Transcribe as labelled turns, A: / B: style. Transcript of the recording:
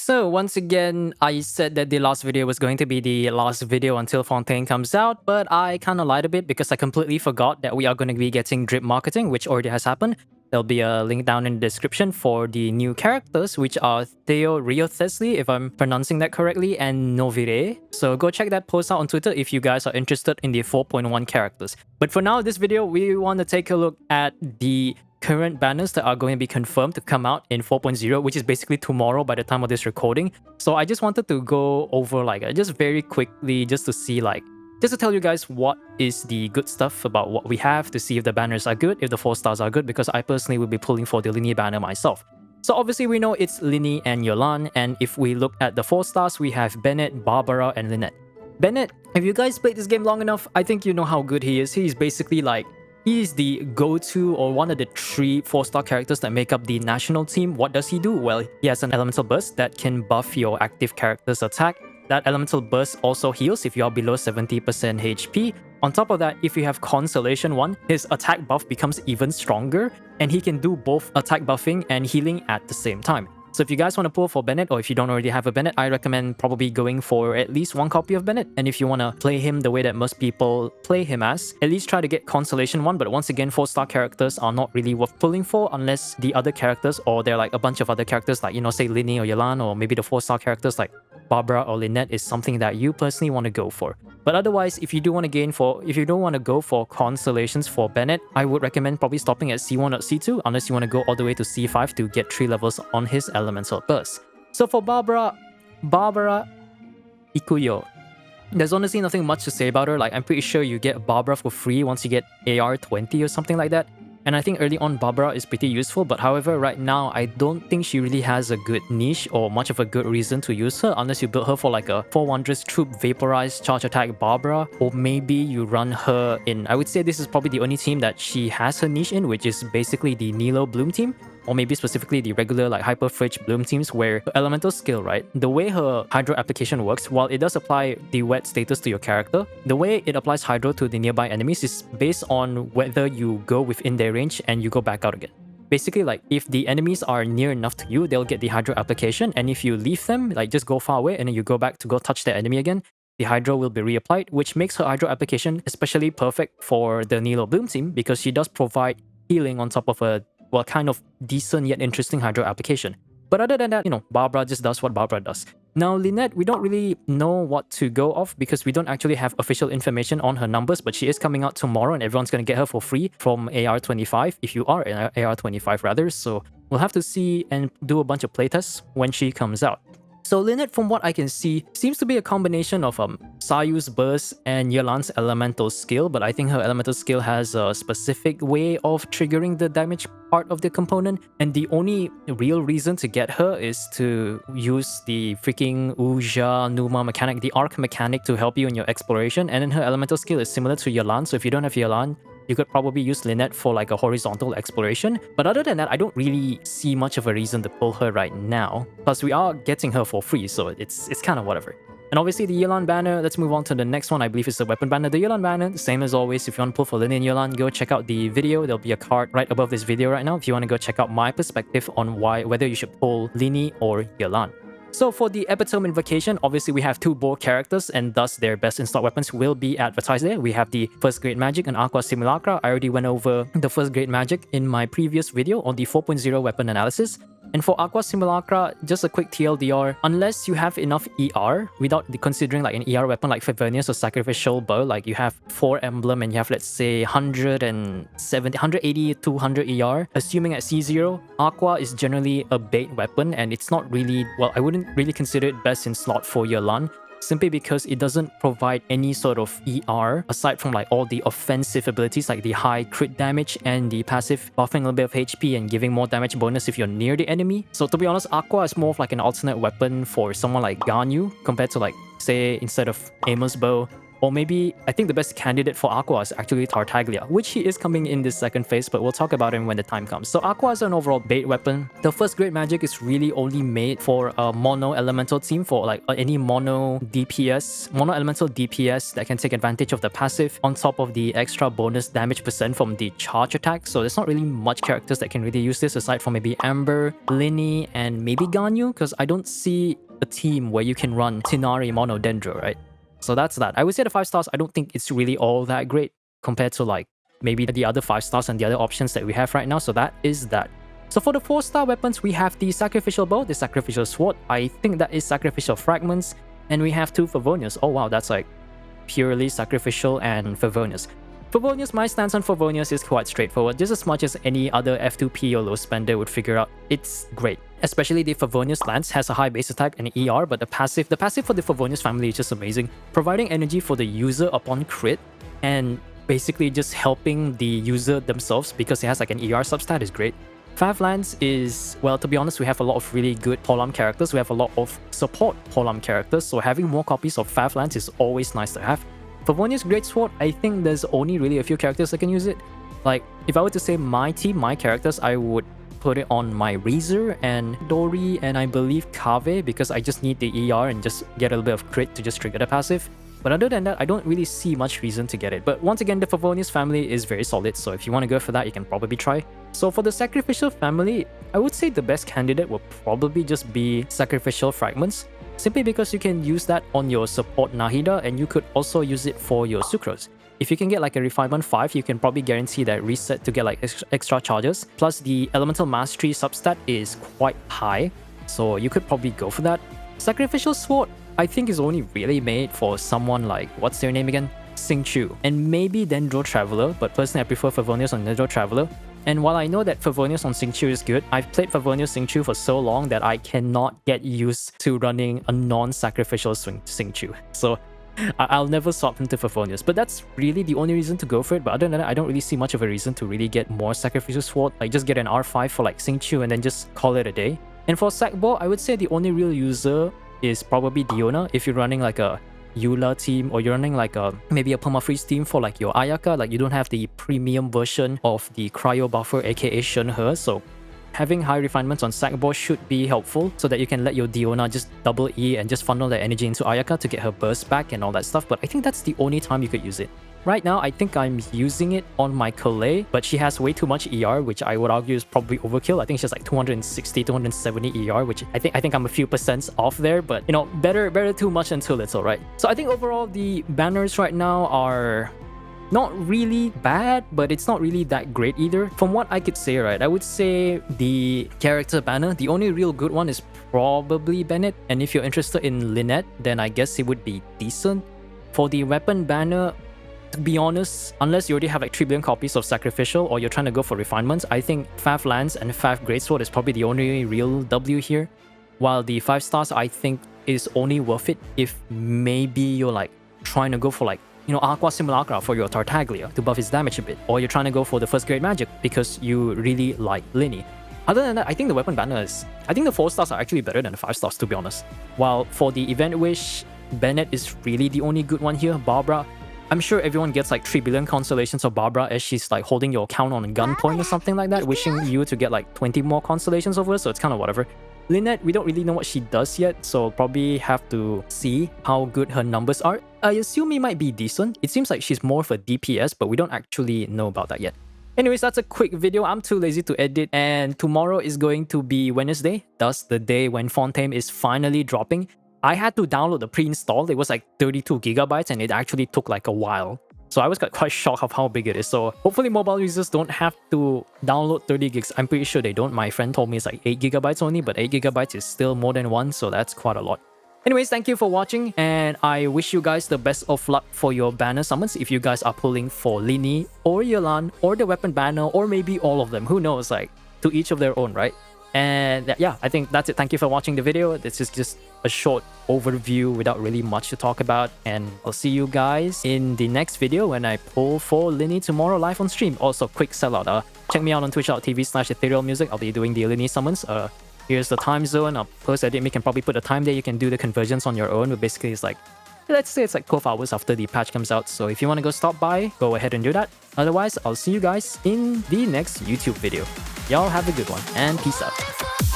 A: So once again, I said that the last video was going to be the last video until Fontaine comes out, but I kind of lied a bit because I completely forgot that we are going to be getting drip marketing, which already has happened. There'll be a link down in the description for the new characters, which are Theo Riothesli, if I'm pronouncing that correctly, and Novire. So go check that post out on Twitter if you guys are interested in the 4.1 characters. But for now, this video, we want to take a look at the current banners that are going to be confirmed to come out in 4.0, which is basically tomorrow by the time of this recording. So I just wanted to go over just very quickly just to see just to tell you guys what is the good stuff about what we have, to see if the banners are good, if the 4 stars are good, because I personally will be pulling for the Lynette banner myself. So obviously we know it's Lynette and Yolan, and if we look at the 4 stars, we have Bennett, Barbara, and Lynette. Bennett, if you guys played this game long enough, I think you know how good he is. He's basically he's the go-to or one of the 3 4-star characters that make up the national team. What does he do? Well, he has an elemental burst that can buff your active character's attack. That elemental burst also heals if you are below 70% HP. On top of that, if you have Consolation 1, his attack buff becomes even stronger, and he can do both attack buffing and healing at the same time. So if you guys want to pull for Bennett, or if you don't already have a Bennett, I recommend probably going for at least 1 copy of Bennett. And if you want to play him the way that most people play him as, at least try to get Consolation 1. But once again, 4-star characters are not really worth pulling for unless the other characters, or they're a bunch of other characters say Lynette or Yolan, or maybe the 4-star characters like Barbara or Lynette is something that you personally want to go for. But otherwise, if you do want to go for consolations for Bennett, I would recommend probably stopping at C1 or C2 unless you want to go all the way to C5 to get 3 levels on his elemental burst. So for Barbara Ikuyo, there's honestly nothing much to say about her. I'm pretty sure you get Barbara for free once you get AR 20 or something like that. And I think early on Barbara is pretty useful, but however right now I don't think she really has a good niche or much of a good reason to use her unless you build her for a 4 Wondrous Troop Vaporized Charge Attack Barbara, or maybe you run her in, I would say this is probably the only team that she has her niche in, which is basically the Nilo Bloom team, or maybe specifically the regular Hyper Fridge Bloom teams, where her elemental skill, right? The way her Hydro application works, while it does apply the wet status to your character, the way it applies Hydro to the nearby enemies is based on whether you go within their range and you go back out again. Basically, if the enemies are near enough to you, they'll get the Hydro application, and if you leave them, just go far away and then you go back to go touch the enemy again, the Hydro will be reapplied, which makes her Hydro application especially perfect for the Nilo Bloom team because she does provide healing on top of a kind of decent yet interesting Hydro application. But other than that, Barbara just does what Barbara does. Now, Lynette, we don't really know what to go off because we don't actually have official information on her numbers, but she is coming out tomorrow and everyone's going to get her for free from AR25, if you are in AR25 rather. So we'll have to see and do a bunch of playtests when she comes out. So Lynette, from what I can see, seems to be a combination of Sayu's burst and Yolan's elemental skill, but I think her elemental skill has a specific way of triggering the damage part of the component, and the only real reason to get her is to use the freaking Uja Numa mechanic, the arc mechanic, to help you in your exploration, and then her elemental skill is similar to Yolan, so if you don't have Yolan, you could probably use Lynette for a horizontal exploration. But other than that, I don't really see much of a reason to pull her right now. Plus, we are getting her for free, so it's kind of whatever. And obviously the Yolan banner, let's move on to the next one. I believe it's the weapon banner. The Yolan banner, same as always, if you want to pull for Lynette and Yolan, go check out the video. There'll be a card right above this video right now if you want to go check out my perspective on whether you should pull Lynette or Yolan. So for the Epitome Invocation, obviously we have 2 board characters, and thus their best in-stock weapons will be advertised there. We have the First Grade Magic and Aqua Simulacra. I already went over the First Grade Magic in my previous video on the 4.0 weapon analysis. And for Aqua Simulacra, just a quick TLDR, unless you have enough ER, without considering an ER weapon like Favonius or Sacrificial Bow, you have 4 emblem and you have, let's say, 180, 200 ER, assuming at C0, Aqua is generally a bait weapon, and it's not really, I wouldn't really consider it best in slot for Yolan, simply because it doesn't provide any sort of ER aside from all the offensive abilities like the high crit damage and the passive buffing a little bit of HP and giving more damage bonus if you're near the enemy. So to be honest, Aqua is more of an alternate weapon for someone like Ganyu compared to say instead of Amos Bow, Or maybe, I think the best candidate for Aqua is actually Tartaglia, which he is coming in this second phase, but we'll talk about him when the time comes. So Aqua is an overall bait weapon. The first grade magic is really only made for a mono elemental team, for like any mono DPS, mono elemental DPS that can take advantage of the passive on top of the extra bonus damage percent from the charge attack. So there's not really much characters that can really use this aside from maybe Amber, Linny, and maybe Ganyu, because I don't see a team where you can run Tinari mono Dendro, right? So that's that. I would say the 5 stars, I don't think it's really all that great compared to like maybe the other 5 stars and the other options that we have right now. So that is that. So for the 4-star weapons, we have the Sacrificial Bow, the Sacrificial Sword. I think that is Sacrificial Fragments. And we have 2 Favonius. Oh wow, that's like purely Sacrificial and Favonius. Favonius, my stance on Favonius is quite straightforward. Just as much as any other F2P or low spender would figure out, it's great. Especially the Favonius Lance has a high base attack and ER, but the passive for the Favonius family is just amazing. Providing energy for the user upon crit and basically just helping the user themselves because it has like an ER substat is great. Fav Lance is, well, to be honest, we have a lot of really good Polam characters. We have a lot of support Polam characters, so having more copies of Fav Lance is always nice to have. Favonius Greatsword, I think there's only really a few characters that can use it. Like, if I were to say my team, my characters, I would put it on my Razor and Dori and I believe Kave, because I just need the ER and just get a little bit of crit to just trigger the passive. But other than that, I don't really see much reason to get it. But once again, the Favonius family is very solid, so if you want to go for that, you can probably try. So for the Sacrificial family, I would say the best candidate would probably just be Sacrificial Fragments, simply because you can use that on your support Nahida and you could also use it for your Sucrose. If you can get like a Refinement 5, you can probably guarantee that reset to get like extra charges. Plus the Elemental Mastery substat is quite high, so you could probably go for that. Sacrificial Sword, I think is only really made for someone like, what's their name again? Xingqiu. And maybe Dendro Traveler, but personally I prefer Favonius on Dendro Traveler. And while I know that Favonius on Xingqiu is good, I've played Favonius Xingqiu for so long that I cannot get used to running a non-sacrificial Xingqiu. So I'll never swap him to Favonius, but that's really the only reason to go for it. But other than that, I don't really see much of a reason to really get more Sacrificial Sword. Like, just get an R5 for like Xingqiu and then just call it a day. And for Sac Bow, I would say the only real user is probably Diona. If you're running like a Eula team, or you're running like maybe a permafreeze team for like your Ayaka, like you don't have the premium version of the cryo buffer aka Shenhe, so having high refinements on Sac Bow should be helpful so that you can let your Diona just double E and just funnel that energy into Ayaka to get her burst back and all that stuff. But I think that's the only time you could use it. Right now, I think I'm using it on my Kalei, but she has way too much ER, which I would argue is probably overkill. I think she has like 260, 270 ER, which I think I'm a few percents off there, but you know, better too much than too little, right? So I think overall the banners right now are not really bad, but it's not really that great either. From what I could say, right, I would say the character banner, the only real good one is probably Bennett, and if you're interested in Lynette, then I guess it would be decent. For the weapon banner, to be honest, unless you already have like 3 billion copies of Sacrificial or you're trying to go for refinements, I think Fav Lance and Fav Greatsword is probably the only real W here. While the 5 stars, I think, is only worth it if maybe you're like trying to go for like, you know, Aqua Simulacra for your Tartaglia to buff his damage a bit, or you're trying to go for the first grade magic because you really like Linny. Other than that, I think the weapon banner is, I think the 4 stars are actually better than the 5 stars, to be honest. While for the Event Wish, Bennett is really the only good one here. Barbara, I'm sure everyone gets like 3 billion constellations of Barbara as she's like holding your account on a gunpoint or something like that, wishing you to get like 20 more constellations over, so it's kind of whatever. Lynette, we don't really know what she does yet, so probably have to see how good her numbers are. I assume it might be decent. It seems like she's more of a DPS, but we don't actually know about that yet. Anyways, that's a quick video. I'm too lazy to edit, and tomorrow is going to be Wednesday, thus the day when Fontaine is finally dropping. I had to download the pre-install. It was like 32 gigabytes and it actually took like a while. So I was quite shocked of how big it is. So hopefully mobile users don't have to download 30 gigs. I'm pretty sure they don't. My friend told me it's like 8 gigabytes only, but 8 gigabytes is still more than 1, so that's quite a lot. Anyways, thank you for watching, and I wish you guys the best of luck for your banner summons if you guys are pulling for Linny or Yelan or the weapon banner, or maybe all of them. Who knows, like, to each of their own, right? And yeah, I think that's it. Thank you for watching the video. This is just a short overview without really much to talk about, and I'll see you guys in the next video when I pull for Linny tomorrow live on stream. Also, quick sellout, check me out on twitch.tv/etherealmusic. I'll be doing the Linny summons. Here's the time zone. I'll post edit. You can probably put a time there. You can do the conversions on your own, but basically it's like let's say it's like 12 hours after the patch comes out. So if you want to go stop by, go ahead and do that. Otherwise, I'll see you guys in the next YouTube video. Y'all have a good one, and peace out.